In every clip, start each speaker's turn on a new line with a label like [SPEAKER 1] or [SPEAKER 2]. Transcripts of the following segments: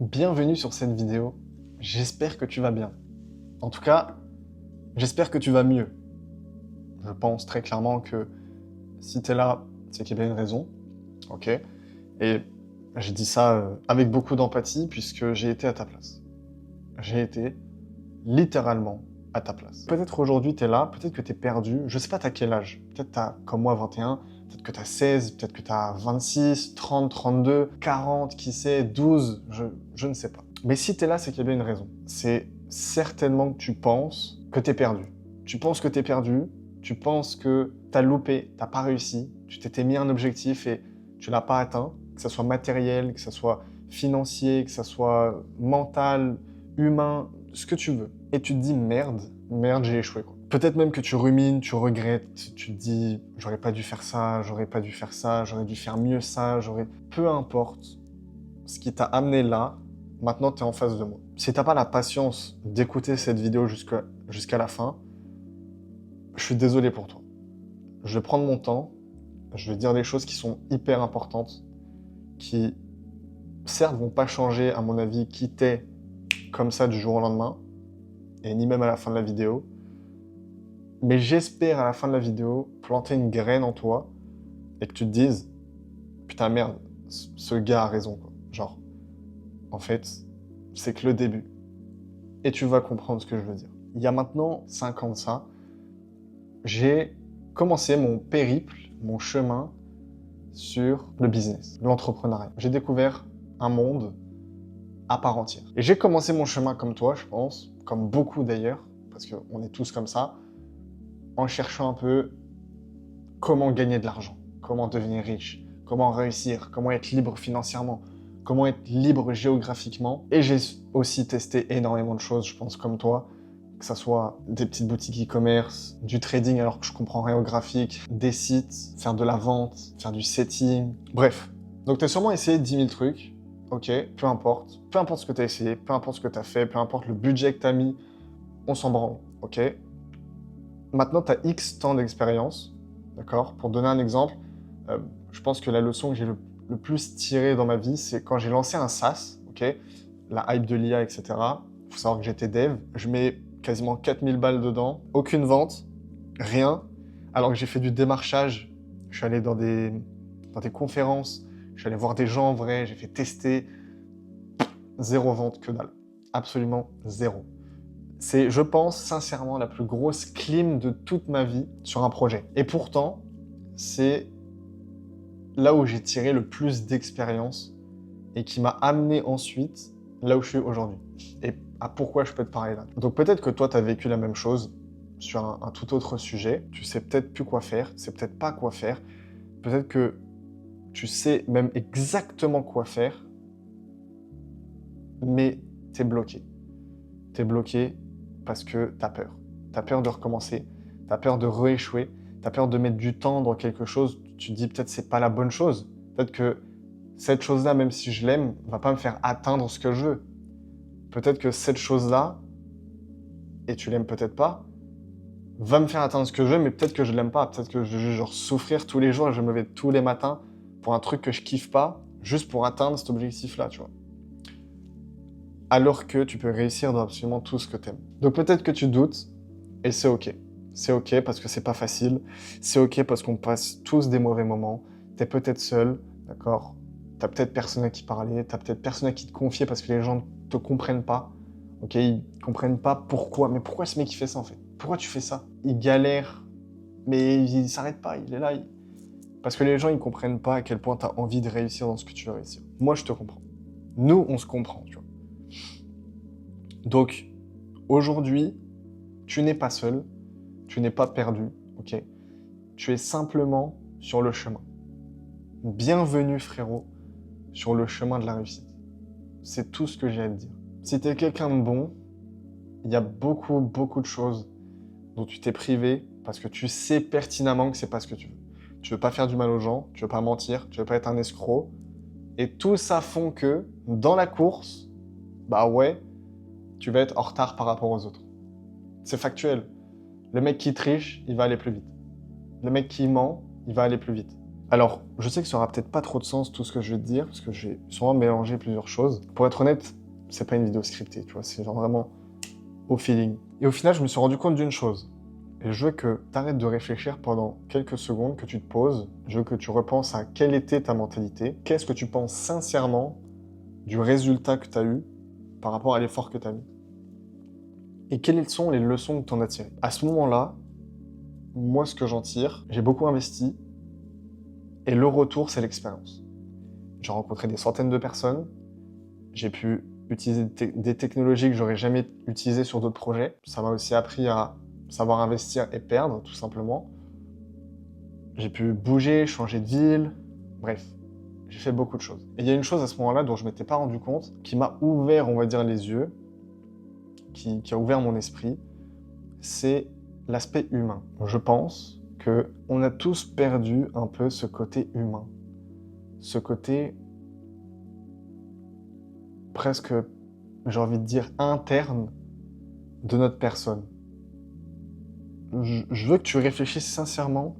[SPEAKER 1] Bienvenue sur cette vidéo, j'espère que tu vas bien. En tout cas, j'espère que tu vas mieux. Je pense très clairement que si tu es là, c'est qu'il y a bien une raison, ok? Et je dis ça avec beaucoup d'empathie puisque j'ai été à ta place. J'ai été littéralement à ta place. Peut-être aujourd'hui tu es là, peut-être que tu es perdu, je sais pas t'as quel âge. Peut-être t'as comme moi 21, peut-être que t'as 16, peut-être que t'as 26, 30, 32, 40, qui sait, 12, je ne sais pas. Mais si t'es là, c'est qu'il y a bien une raison. C'est certainement que tu penses que t'es perdu. Tu penses que t'es perdu, tu penses que t'as loupé, t'as pas réussi, tu t'étais mis un objectif et tu l'as pas atteint, que ça soit matériel, que ça soit financier, que ça soit mental, humain, ce que tu veux. Et tu te dis merde, j'ai échoué quoi. Peut-être même que tu rumines, tu regrettes, tu te dis j'aurais pas dû faire ça, j'aurais pas dû faire ça, j'aurais dû faire mieux ça, j'aurais... Peu importe ce qui t'a amené là, maintenant tu es en face de moi. Si t'as pas la patience d'écouter cette vidéo jusqu'à la fin, je suis désolé pour toi. Je vais prendre mon temps, je vais dire des choses qui sont hyper importantes, qui certes vont pas changer à mon avis qui t'es comme ça du jour au lendemain, et ni même à la fin de la vidéo, mais j'espère à la fin de la vidéo planter une graine en toi et que tu te dises putain merde, ce gars a raison quoi. Genre, en fait, c'est que le début. Et tu vas comprendre ce que je veux dire. Il y a maintenant 5 ans de ça, j'ai commencé mon périple, mon chemin sur le business, l'entrepreneuriat. J'ai découvert un monde à part entière. Et j'ai commencé mon chemin comme toi, je pense, comme beaucoup d'ailleurs, parce qu'on est tous comme ça, en cherchant un peu comment gagner de l'argent, comment devenir riche, comment réussir, comment être libre financièrement, comment être libre géographiquement. Et j'ai aussi testé énormément de choses, je pense, comme toi, que ça soit des petites boutiques e-commerce, du trading alors que je comprends rien au graphique, des sites, faire de la vente, faire du setting, bref. Donc tu as sûrement essayé 10 000 trucs, ok, peu importe ce que tu as essayé, peu importe ce que tu as fait, peu importe le budget que tu as mis, on s'en branle, ok. Maintenant, tu as X temps d'expérience, d'accord? Pour donner un exemple, je pense que la leçon que j'ai le plus tirée dans ma vie, c'est quand j'ai lancé un SaaS, ok? La hype de l'IA, etc. Il faut savoir que j'étais dev, je mets quasiment 4000 balles dedans, aucune vente, rien, alors que j'ai fait du démarchage, je suis allé dans des conférences, je suis allé voir des gens en vrai, j'ai fait tester, zéro vente, que dalle. Absolument zéro. C'est, je pense, sincèrement, la plus grosse clim de toute ma vie sur un projet. Et pourtant, c'est là où j'ai tiré le plus d'expérience et qui m'a amené ensuite là où je suis aujourd'hui. Et à pourquoi je peux te parler là. Donc peut-être que toi, tu as vécu la même chose sur un tout autre sujet. Tu sais peut-être plus quoi faire, tu sais peut-être pas quoi faire. Peut-être que tu sais même exactement quoi faire, mais t'es bloqué. T'es bloqué parce que t'as peur. T'as peur de recommencer, t'as peur de rééchouer, t'as peur de mettre du temps dans quelque chose, tu te dis peut-être c'est pas la bonne chose. Peut-être que cette chose-là, même si je l'aime, va pas me faire atteindre ce que je veux. Peut-être que cette chose-là, et tu l'aimes peut-être pas, va me faire atteindre ce que je veux, mais peut-être que je l'aime pas. Peut-être que je vais genre souffrir tous les jours et je me lève tous les matins pour un truc que je kiffe pas, juste pour atteindre cet objectif-là, tu vois. Alors que tu peux réussir dans absolument tout ce que t'aimes. Donc peut-être que tu doutes, et c'est ok. C'est ok parce que c'est pas facile, c'est ok parce qu'on passe tous des mauvais moments, t'es peut-être seul, d'accord? T'as peut-être personne à qui parler, t'as peut-être personne à qui te confier parce que les gens te comprennent pas, ok? Ils comprennent pas pourquoi, mais pourquoi ce mec il fait ça en fait? Pourquoi tu fais ça? Il galère, mais il s'arrête pas, il est là. Parce que les gens ils comprennent pas à quel point t'as envie de réussir dans ce que tu veux réussir. Moi je te comprends. Nous on se comprend, tu vois. Donc, aujourd'hui, tu n'es pas seul, tu n'es pas perdu, ok? Tu es simplement sur le chemin. Bienvenue, frérot, sur le chemin de la réussite. C'est tout ce que j'ai à te dire. Si tu es quelqu'un de bon, il y a beaucoup, beaucoup de choses dont tu t'es privé parce que tu sais pertinemment que c'est pas ce que tu veux. Tu veux pas faire du mal aux gens, tu veux pas mentir, tu veux pas être un escroc. Et tout ça font que, dans la course, bah ouais, tu vas être en retard par rapport aux autres. C'est factuel. Le mec qui triche, il va aller plus vite. Le mec qui ment, il va aller plus vite. Alors, je sais que ça aura peut-être pas trop de sens tout ce que je vais te dire, parce que j'ai sûrement mélangé plusieurs choses. Pour être honnête, c'est pas une vidéo scriptée, tu vois, c'est genre vraiment au feeling. Et au final, je me suis rendu compte d'une chose. Et je veux que tu arrêtes de réfléchir pendant quelques secondes, que tu te poses. Je veux que tu repenses à quelle était ta mentalité. Qu'est-ce que tu penses sincèrement du résultat que tu as eu par rapport à l'effort que tu as mis. Et quelles sont les leçons que tu en as tirées. À ce moment-là, moi, ce que j'en tire, j'ai beaucoup investi. Et le retour, c'est l'expérience. J'ai rencontré des centaines de personnes. J'ai pu utiliser des technologies que j'aurais jamais utilisées sur d'autres projets. Ça m'a aussi appris à savoir investir et perdre, tout simplement. J'ai pu bouger, changer de ville, bref, j'ai fait beaucoup de choses. Et il y a une chose à ce moment-là dont je ne m'étais pas rendu compte, qui m'a ouvert, on va dire, les yeux, qui a ouvert mon esprit, c'est l'aspect humain. Je pense qu'on a tous perdu un peu ce côté humain, ce côté presque, j'ai envie de dire, interne de notre personne. Je veux que tu réfléchisses sincèrement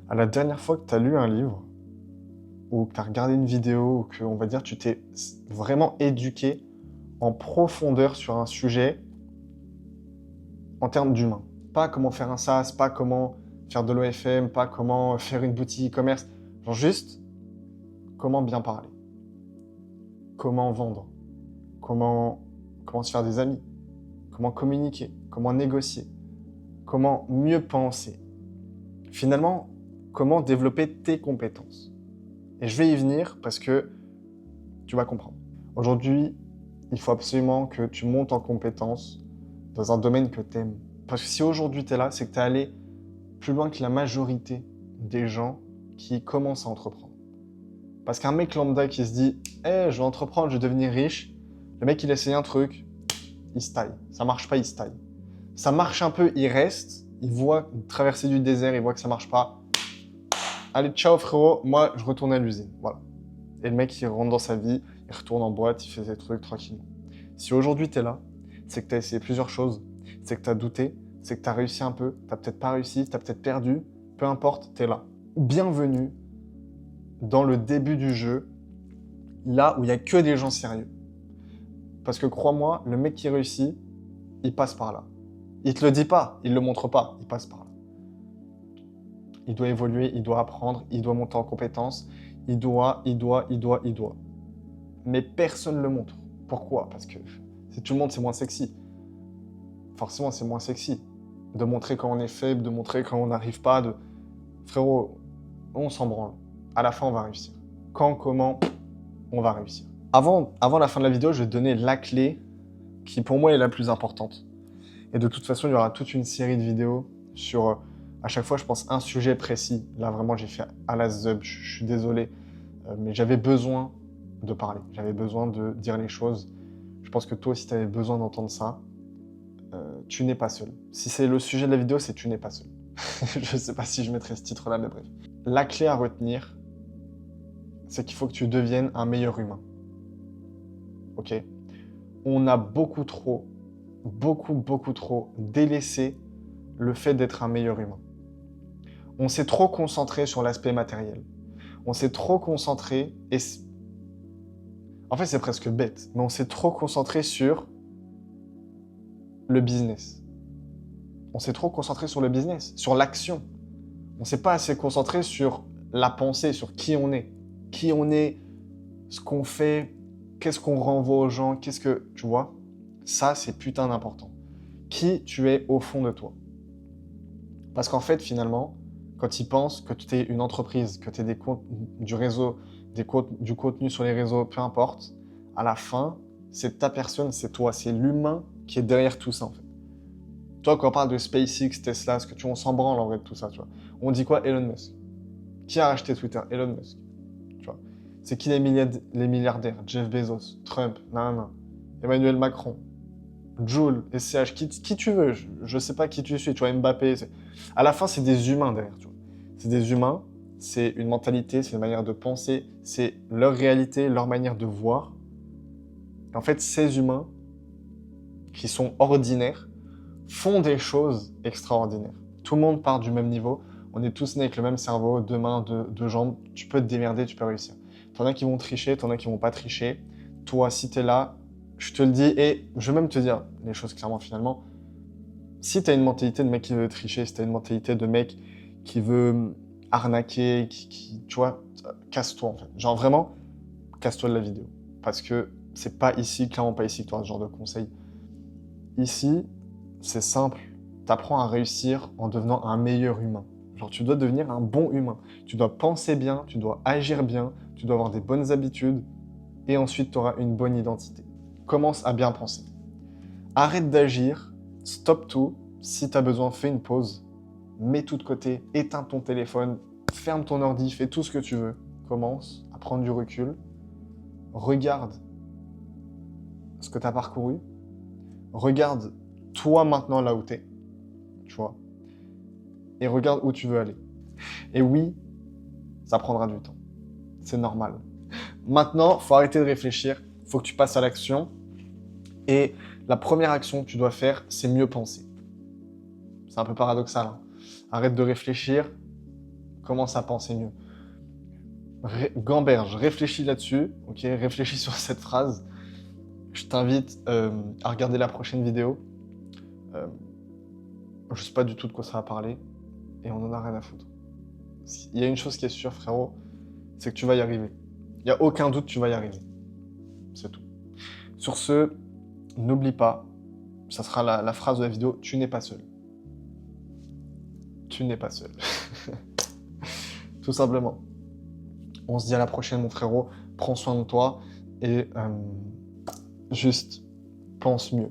[SPEAKER 1] à la dernière fois que tu as lu un livre, ou que tu as regardé une vidéo, ou que, on va dire, tu t'es vraiment éduqué en profondeur sur un sujet en termes d'humain. Pas comment faire un SaaS, pas comment faire de l'OFM, pas comment faire une boutique e-commerce. Genre juste comment bien parler, comment vendre, comment se faire des amis, comment communiquer, comment négocier, comment mieux penser. Finalement, comment développer tes compétences. Et je vais y venir parce que tu vas comprendre. Aujourd'hui, il faut absolument que tu montes en compétences dans un domaine que tu aimes. Parce que si aujourd'hui tu es là, c'est que tu es allé plus loin que la majorité des gens qui commencent à entreprendre. Parce qu'un mec lambda qui se dit « Hey, je vais entreprendre, je vais devenir riche », le mec il essaye un truc, il se taille. Ça marche pas, il se taille. Ça marche un peu, il reste, il voit traverser du désert, il voit que ça marche pas. Allez, ciao frérot, moi je retourne à l'usine. Voilà. Et le mec il rentre dans sa vie, il retourne en boîte, il fait ses trucs tranquillement. Si aujourd'hui tu es là, c'est que tu as essayé plusieurs choses, c'est que tu as douté, c'est que tu as réussi un peu, tu n'as peut-être pas réussi, tu as peut-être perdu, peu importe, tu es là. Bienvenue dans le début du jeu, là où il n'y a que des gens sérieux. Parce que crois-moi, le mec qui réussit, il passe par là. Il te le dit pas, il le montre pas, il passe par là. Il doit évoluer, il doit apprendre, il doit monter en compétences, il doit. Mais personne ne le montre. Pourquoi? Parce que si tout le monde, c'est moins sexy. Forcément, c'est moins sexy. De montrer quand on est faible, de montrer quand on n'arrive pas, de... Frérot, on s'en branle. À la fin, on va réussir. Quand, comment, on va réussir. Avant la fin de la vidéo, je vais te donner la clé qui, pour moi, est la plus importante. Et de toute façon, il y aura toute une série de vidéos sur, à chaque fois, je pense, un sujet précis. Là, vraiment, j'ai fait à la zeub, je suis désolé. Mais j'avais besoin de parler. J'avais besoin de dire les choses. Je pense que toi aussi, tu avais besoin d'entendre ça. Tu n'es pas seul. Si c'est le sujet de la vidéo, c'est tu n'es pas seul. Je ne sais pas si je mettrai ce titre-là, mais bref. La clé à retenir, c'est qu'il faut que tu deviennes un meilleur humain. Ok? On a beaucoup trop délaissé le fait d'être un meilleur humain. On s'est trop concentré sur l'aspect matériel. On s'est trop concentré, et en fait c'est presque bête, mais on s'est trop concentré sur le business. On s'est trop concentré sur le business, sur l'action. On s'est pas assez concentré sur la pensée, sur qui on est, ce qu'on fait, qu'est-ce qu'on renvoie aux gens, qu'est-ce que... Tu vois, ça, c'est putain d'important. Qui tu es au fond de toi. Parce qu'en fait, finalement, quand ils pensent que tu es une entreprise, que tu es du réseau, du contenu sur les réseaux, peu importe, à la fin, c'est ta personne, c'est toi, c'est l'humain qui est derrière tout ça, en fait. Toi, quand on parle de SpaceX, Tesla, ce que tu... on s'en branle en vrai de tout ça, tu vois. On dit quoi? Elon Musk. Qui a racheté Twitter? Elon Musk. Tu vois. C'est qui les milliardaires? Jeff Bezos, Trump, Emmanuel Macron, Joule, SCH, qui tu veux, je sais pas qui tu suis, tu vois, Mbappé. À la fin, c'est des humains derrière, tu vois. C'est des humains, c'est une mentalité, c'est une manière de penser, c'est leur réalité, leur manière de voir. Et en fait, ces humains, qui sont ordinaires, font des choses extraordinaires. Tout le monde part du même niveau, On est tous nés avec le même cerveau, deux mains, deux jambes. Tu peux te démerder, tu peux réussir. T'en as qui vont tricher, t'en as qui vont pas tricher. Toi, si t'es là, je te le dis, et je vais même te dire les choses clairement finalement. Si t'as une mentalité de mec qui veut tricher, si t'as une mentalité de mec qui veut arnaquer, tu vois, casse-toi en fait. Genre vraiment, casse-toi de la vidéo. Parce que c'est pas ici, clairement pas ici que tu auras ce genre de conseils. Ici, c'est simple. T'apprends à réussir en devenant un meilleur humain. Genre, tu dois devenir un bon humain. Tu dois penser bien, tu dois agir bien, tu dois avoir des bonnes habitudes, et ensuite tu auras une bonne identité. Commence à bien penser. Arrête d'agir, stop tout. Si tu as besoin, fais une pause. Mets tout de côté, éteins ton téléphone, ferme ton ordi, fais tout ce que tu veux. Commence à prendre du recul. Regarde ce que tu as parcouru. Regarde toi maintenant là où tu es. Tu vois. Et regarde où tu veux aller. Et oui, ça prendra du temps. C'est normal. Maintenant, il faut arrêter de réfléchir. Il faut que tu passes à l'action. Et la première action que tu dois faire, c'est mieux penser. C'est un peu paradoxal. Hein. Arrête de réfléchir. Commence à penser mieux. Gamberge, réfléchis là-dessus. Ok, réfléchis sur cette phrase. Je t'invite à regarder la prochaine vidéo. Je ne sais pas du tout de quoi ça va parler. Et on en a rien à foutre. Il y a une chose qui est sûre, frérot, c'est que tu vas y arriver. Il n'y a aucun doute, tu vas y arriver. C'est tout. Sur ce, n'oublie pas, ça sera la phrase de la vidéo, tu n'es pas seul. Tu n'es pas seul. Tout simplement. On se dit à la prochaine, mon frérot. Prends soin de toi et juste pense mieux.